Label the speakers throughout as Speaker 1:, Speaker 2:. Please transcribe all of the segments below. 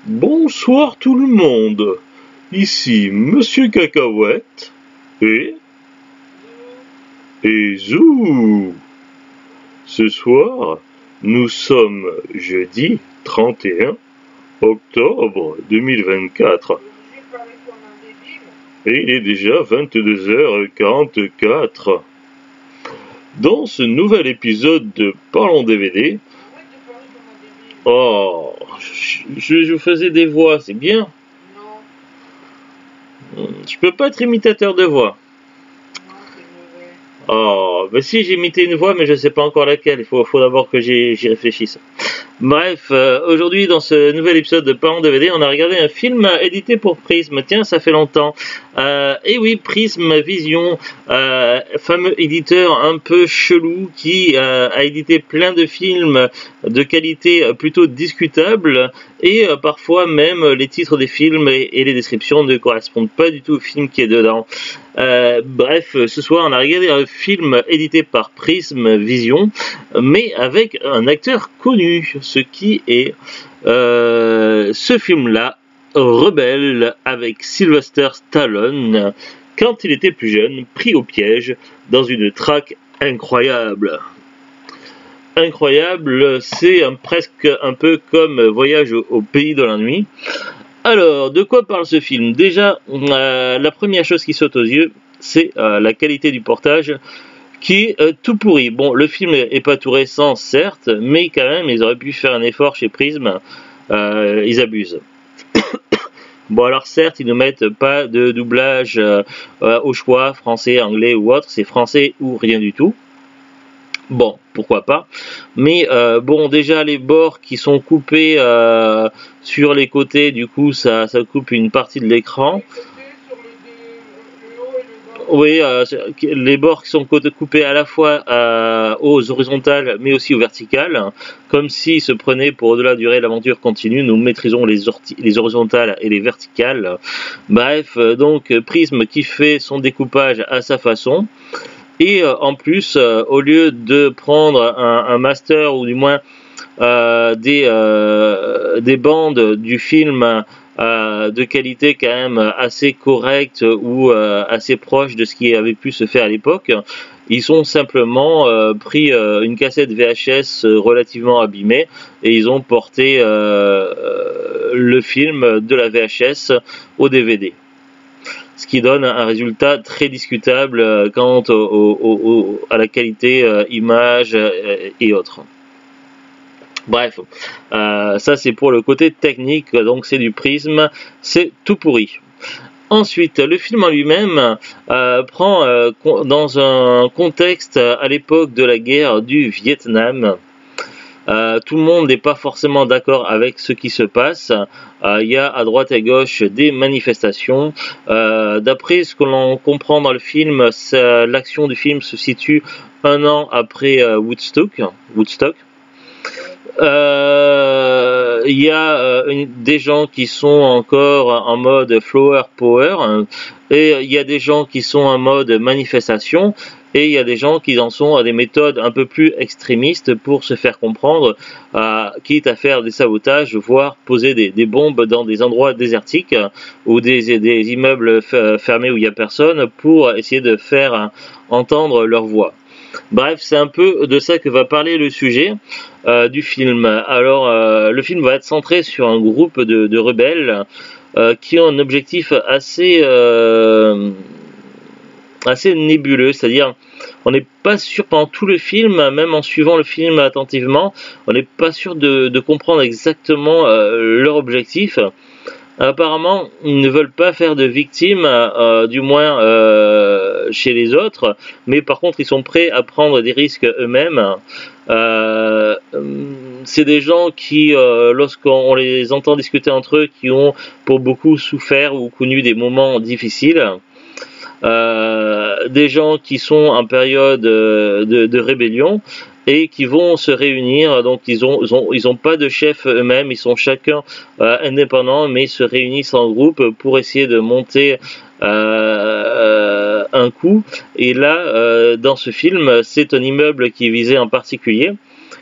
Speaker 1: Bonsoir tout le monde, ici Monsieur Cacahuète et Zou. Ce soir, nous sommes jeudi 31 octobre 2024 et il est déjà 22h44. Dans ce nouvel épisode de Parlons DVD, oh, je faisais des voix, c'est bien. Je peux pas être imitateur de voix. Oh, bah si, j'ai imité une voix, mais je sais pas encore laquelle. Il faut d'abord que j'y réfléchisse. Bref, aujourd'hui, dans ce nouvel épisode de Parlons DVD, on a regardé un film édité pour Prism. Tiens, ça fait longtemps. Et oui, Prism Vision, fameux éditeur un peu chelou qui a édité plein de films de qualité plutôt discutable et parfois même les titres des films et les descriptions ne correspondent pas du tout au film qui est dedans. Bref, ce soir on a regardé un film édité par Prism Vision, mais avec un acteur connu, ce qui est ce film-là, Rebelle, avec Sylvester Stallone, quand il était plus jeune, pris au piège dans une traque incroyable. Incroyable, c'est presque un peu comme Voyage au pays de la nuit. Alors, de quoi parle ce film? Déjà, la première chose qui saute aux yeux, c'est la qualité du portage qui est tout pourri. Bon, le film est pas tout récent, certes, mais quand même, ils auraient pu faire un effort chez Prism. Ils abusent. Bon, alors certes, ils ne mettent pas de doublage au choix, français, anglais ou autre, c'est français ou rien du tout. Bon, pourquoi pas. Mais bon, déjà les bords qui sont coupés sur les côtés, du coup, ça coupe une partie de l'écran. Oui, les bords qui sont coupés à la fois aux horizontales, mais aussi aux verticales, comme s'ils se prenaient pour au-delà durée l'aventure continue. Nous maîtrisons les horizontales et les verticales. Bref, donc Prism qui fait son découpage à sa façon. Et en plus, au lieu de prendre un master ou du moins des bandes du film de qualité quand même assez correcte ou assez proche de ce qui avait pu se faire à l'époque, ils ont simplement pris une cassette VHS relativement abîmée et ils ont porté le film de la VHS au DVD. Ce qui donne un résultat très discutable quant à la qualité image et autres. Bref, ça c'est pour le côté technique, donc c'est du Prisme, c'est tout pourri. Ensuite, le film en lui-même prend dans un contexte à l'époque de la guerre du Vietnam. Tout le monde n'est pas forcément d'accord avec ce qui se passe. Il y a à droite et à gauche des manifestations. D'après ce que l'on comprend dans le film, l'action du film se situe un an après Woodstock. Il y a des gens qui sont encore en mode flower power et il y a des gens qui sont en mode manifestation. Et il y a des gens qui en sont à des méthodes un peu plus extrémistes pour se faire comprendre, quitte à faire des sabotages, voire poser des bombes dans des endroits désertiques ou des immeubles fermés où il n'y a personne pour essayer de faire entendre leur voix. Bref, c'est un peu de ça que va parler le sujet du film. Alors, le film va être centré sur un groupe de rebelles qui ont un objectif assez nébuleux, c'est-à-dire on n'est pas sûr pendant tout le film, même en suivant le film attentivement, on n'est pas sûr de comprendre exactement leur objectif. Apparemment, ils ne veulent pas faire de victimes, du moins chez les autres, mais par contre, ils sont prêts à prendre des risques eux-mêmes. C'est des gens qui, lorsqu'on les entend discuter entre eux, qui ont pour beaucoup souffert ou connu des moments difficiles. Des gens qui sont en période de rébellion et qui vont se réunir. Donc ils ont pas de chef eux-mêmes, ils sont chacun indépendants, mais ils se réunissent en groupe pour essayer de monter un coup. Et là, dans ce film, c'est un immeuble qui est visé en particulier.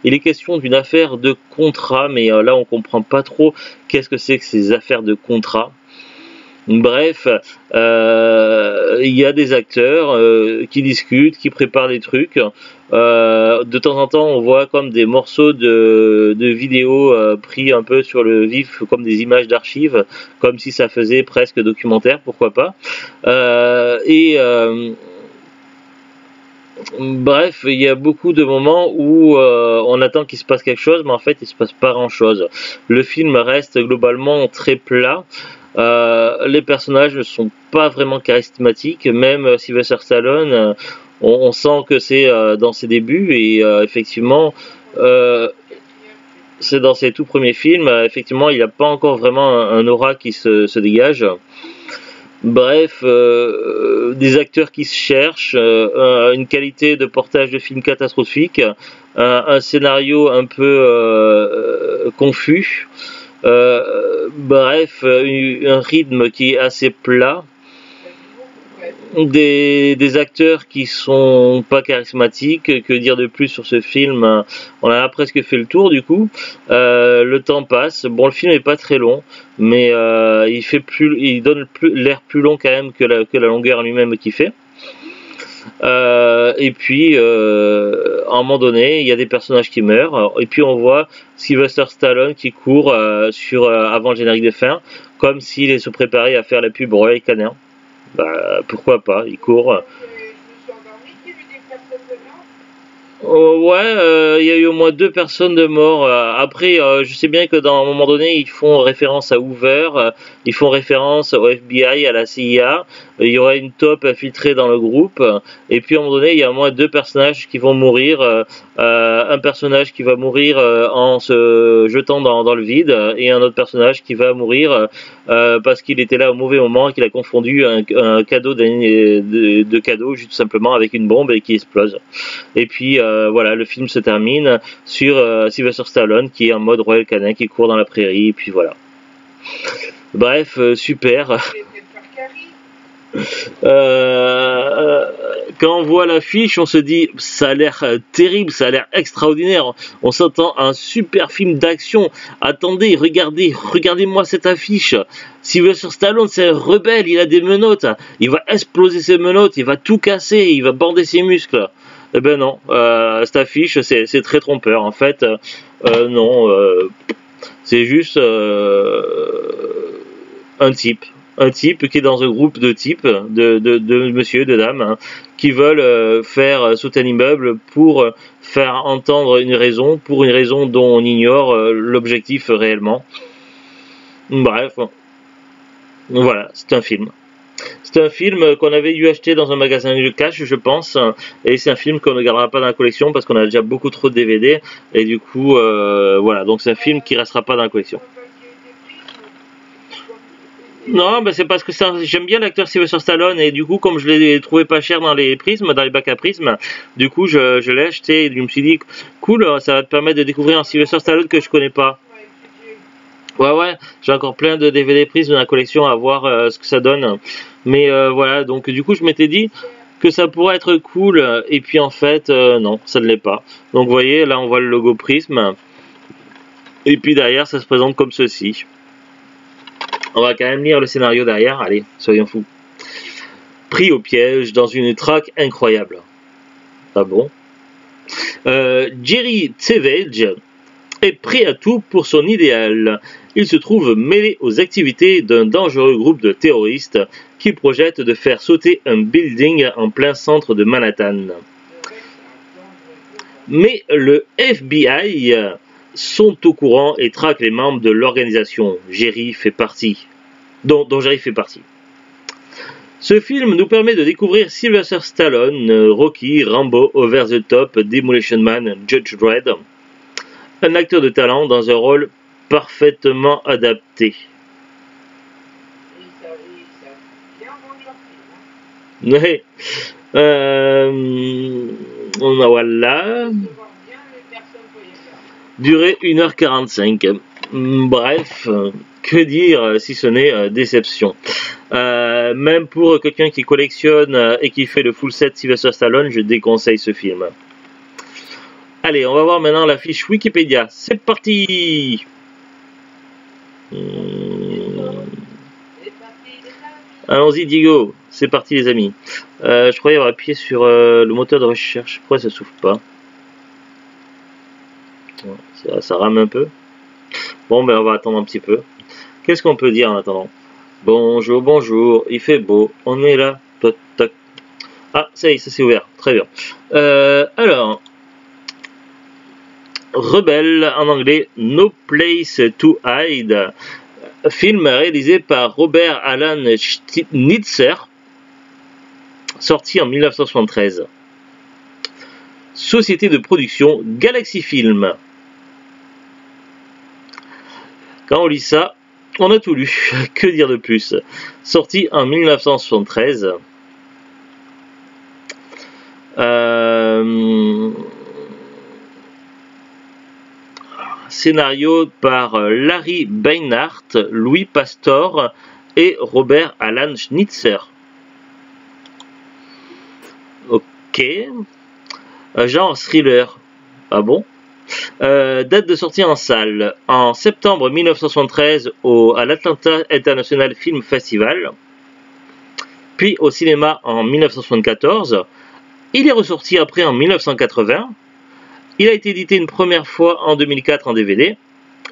Speaker 1: Il est question d'une affaire de contrat, mais là on comprend pas trop qu'est-ce que c'est que ces affaires de contrat. Bref, il y a des acteurs qui discutent, qui préparent des trucs. De temps en temps, on voit comme des morceaux de vidéos pris un peu sur le vif, comme des images d'archives, comme si ça faisait presque documentaire, pourquoi pas. Bref, il y a beaucoup de moments où on attend qu'il se passe quelque chose, mais en fait, il se passe pas grand-chose. Le film reste globalement très plat. Les personnages ne sont pas vraiment charismatiques, même Sylvester Stallone, on sent que c'est dans ses débuts et effectivement c'est dans ses tout premiers films, effectivement il n'a pas encore vraiment un aura qui se dégage. Bref, des acteurs qui se cherchent, une qualité de portage de film catastrophique, un scénario un peu confus. Bref, un rythme qui est assez plat, des acteurs qui sont pas charismatiques. Que dire de plus sur ce film? On a presque fait le tour du coup. Le temps passe. Bon, le film est pas très long, mais il donne l'air plus long quand même que la longueur lui-même qu'il fait. Et puis, à un moment donné, il y a des personnages qui meurent, et puis on voit Sylvester Stallone qui court avant le générique de fin, comme s'il se préparait à faire la pub Royal Canin. Pourquoi pas, il court. Ouais, il y a eu au moins 2 personnes de mort. Après, je sais bien que dans un moment donné, ils font référence à Hoover, ils font référence au FBI, à la CIA. Il y aura une taupe infiltrée dans le groupe. Et puis à un moment donné, il y a au moins 2 personnages qui vont mourir. Un personnage qui va mourir en se jetant dans le vide, et un autre personnage qui va mourir parce qu'il était là au mauvais moment et qu'il a confondu un cadeau de cadeau juste simplement avec une bombe et qui explose. Et puis voilà, le film se termine sur Sylvester Stallone qui est en mode Royal Canin, qui court dans la prairie, et puis voilà. Bref, super. Quand on voit l'affiche, on se dit ça a l'air terrible, ça a l'air extraordinaire. On s'attend à un super film d'action. Attendez, regardez-moi cette affiche. Sylvester Stallone, c'est un rebelle, il a des menottes. Il va exploser ses menottes, il va tout casser, il va bander ses muscles. Eh ben non, cette affiche, c'est très trompeur. En fait, non, c'est juste un type qui est dans un groupe de types, de monsieur, de dames, qui veulent faire sauter un immeuble pour faire entendre une raison, pour une raison dont on ignore l'objectif réellement. Bref, voilà, c'est un film. C'est un film qu'on avait dû acheter dans un magasin de cash, je pense, et c'est un film qu'on ne gardera pas dans la collection parce qu'on a déjà beaucoup trop de DVD, et du coup, voilà, donc c'est un film qui restera pas dans la collection. Non, ben c'est parce que j'aime bien l'acteur Sylvester Stallone, et du coup, comme je l'ai trouvé pas cher dans les prismes, dans les bacs à prismes, du coup, je l'ai acheté et je me suis dit, cool, ça va te permettre de découvrir un Sylvester Stallone que je connais pas. Ouais, j'ai encore plein de DVD prismes dans la collection à voir ce que ça donne. Mais voilà, donc du coup, je m'étais dit que ça pourrait être cool, et puis en fait, non, ça ne l'est pas. Donc vous voyez, là, on voit le logo prisme, et puis derrière, ça se présente comme ceci. On va quand même lire le scénario derrière, allez, soyons fous. Pris au piège dans une traque incroyable. Ah bon? Jerry Savage est prêt à tout pour son idéal. Il se trouve mêlé aux activités d'un dangereux groupe de terroristes qui projette de faire sauter un building en plein centre de Manhattan. Mais le FBI sont au courant et traquent les membres de l'organisation dont Jerry fait partie. Ce film nous permet de découvrir Sylvester Stallone, Rocky, Rambo, Over the Top, Demolition Man, Judge Dredd. Un acteur de talent dans un rôle parfaitement adapté. Ouais. Voilà. Durée 1h45. Bref, que dire si ce n'est déception. Même pour quelqu'un qui collectionne et qui fait le full set Sylvester Stallone, je déconseille ce film. Allez, on va voir maintenant la fiche Wikipédia. C'est parti. Allons-y, Diego. C'est parti, les amis. Je croyais avoir appuyé sur le moteur de recherche. Pourquoi ça s'ouvre pas? Ça rame un peu. Bon, ben on va attendre un petit peu. Qu'est-ce qu'on peut dire en attendant? Bonjour, bonjour. Il fait beau. On est là. Toc, toc. Ah, ça y est, ça s'est ouvert. Très bien. Alors, Rebelle en anglais, No Place to Hide. Film réalisé par Robert Alan Schnitzer, sorti en 1973. Société de production Galaxy Film. Quand on lit ça, on a tout lu. Que dire de plus? Sorti en 1973. Scénario par Larry Beinart, Louis Pastor et Robert Alan Schnitzer. Ok. Genre thriller. Ah bon? Date de sortie en salle. En septembre 1973 à l'Atlanta International Film Festival. Puis au cinéma en 1974. Il est ressorti après en 1980. Il a été édité une première fois en 2004 en DVD.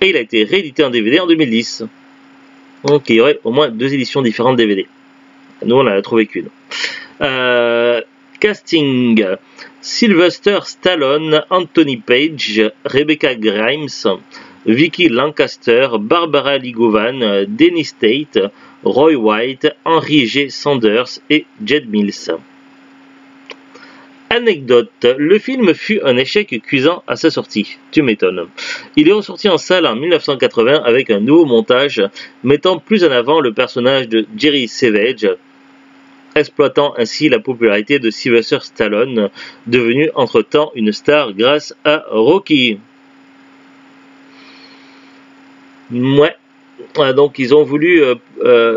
Speaker 1: Et il a été réédité en DVD en 2010. Donc il y aurait au moins 2 éditions différentes DVD. Nous on n'en a trouvé qu'une. Casting: Sylvester Stallone, Anthony Page, Rebecca Grimes, Vicky Lancaster, Barbara Lee Govan, Dennis Tate, Roy White, Henry G. Sanders et Jed Mills. Anecdote: le film fut un échec cuisant à sa sortie. Tu m'étonnes. Il est ressorti en salle en 1980 avec un nouveau montage mettant plus en avant le personnage de Jerry Savage, exploitant ainsi la popularité de Sylvester Stallone, devenu entre-temps une star grâce à Rocky. Ouais. Donc ils ont voulu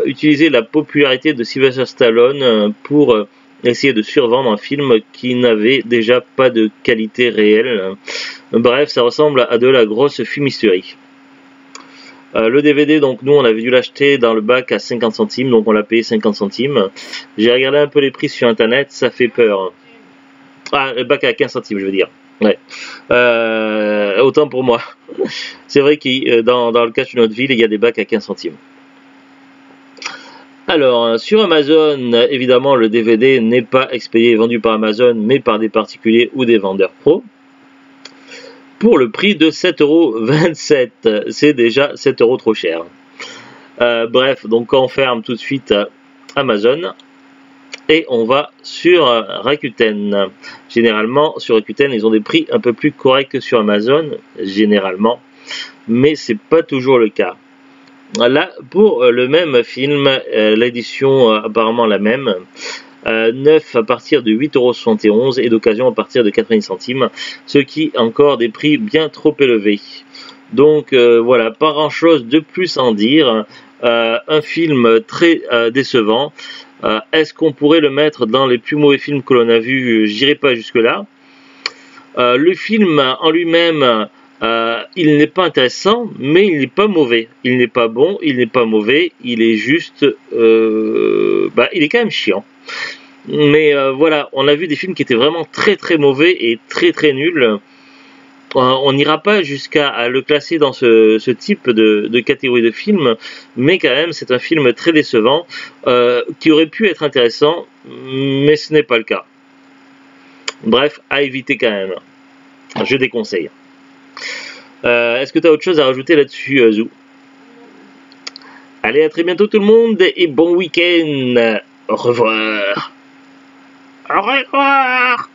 Speaker 1: utiliser la popularité de Sylvester Stallone pour essayer de survendre un film qui n'avait déjà pas de qualité réelle. Bref, ça ressemble à de la grosse fumisterie. Le DVD, donc nous on avait dû l'acheter dans le bac à 50 centimes, donc on l'a payé 50 centimes. J'ai regardé un peu les prix sur internet, ça fait peur. Ah, le bac à 15 centimes, je veux dire. Ouais. Autant pour moi. C'est vrai que dans le cas de notre ville, il y a des bacs à 15 centimes. Alors, sur Amazon, évidemment, le DVD n'est pas expédié et vendu par Amazon, mais par des particuliers ou des vendeurs pro. Pour le prix de 7,27 €. C'est déjà 7 € trop cher. Bref, donc on ferme tout de suite Amazon. Et on va sur Rakuten. Généralement, sur Rakuten, ils ont des prix un peu plus corrects que sur Amazon, généralement. Mais c'est pas toujours le cas. Là, pour le même film, l'édition apparemment la même, neuf à partir de 8,71 € et d'occasion à partir de 90 centimes, ce qui est encore des prix bien trop élevés. Donc voilà, pas grand chose de plus à en dire. Un film très décevant. Est-ce qu'on pourrait le mettre dans les plus mauvais films que l'on a vus? J'irai pas jusque là. Le film en lui-même, il n'est pas intéressant, mais il n'est pas mauvais. Il n'est pas bon, il n'est pas mauvais, il est juste... il est quand même chiant. Mais voilà, on a vu des films qui étaient vraiment très très mauvais et très très nuls. On n'ira pas jusqu'à le classer dans ce type de catégorie de film, mais quand même c'est un film très décevant, qui aurait pu être intéressant, mais ce n'est pas le cas. Bref, à éviter quand même. Je déconseille. Est-ce que tu as autre chose à rajouter là-dessus, Zou? Allez, à très bientôt tout le monde et bon week-end. Au revoir. Au revoir.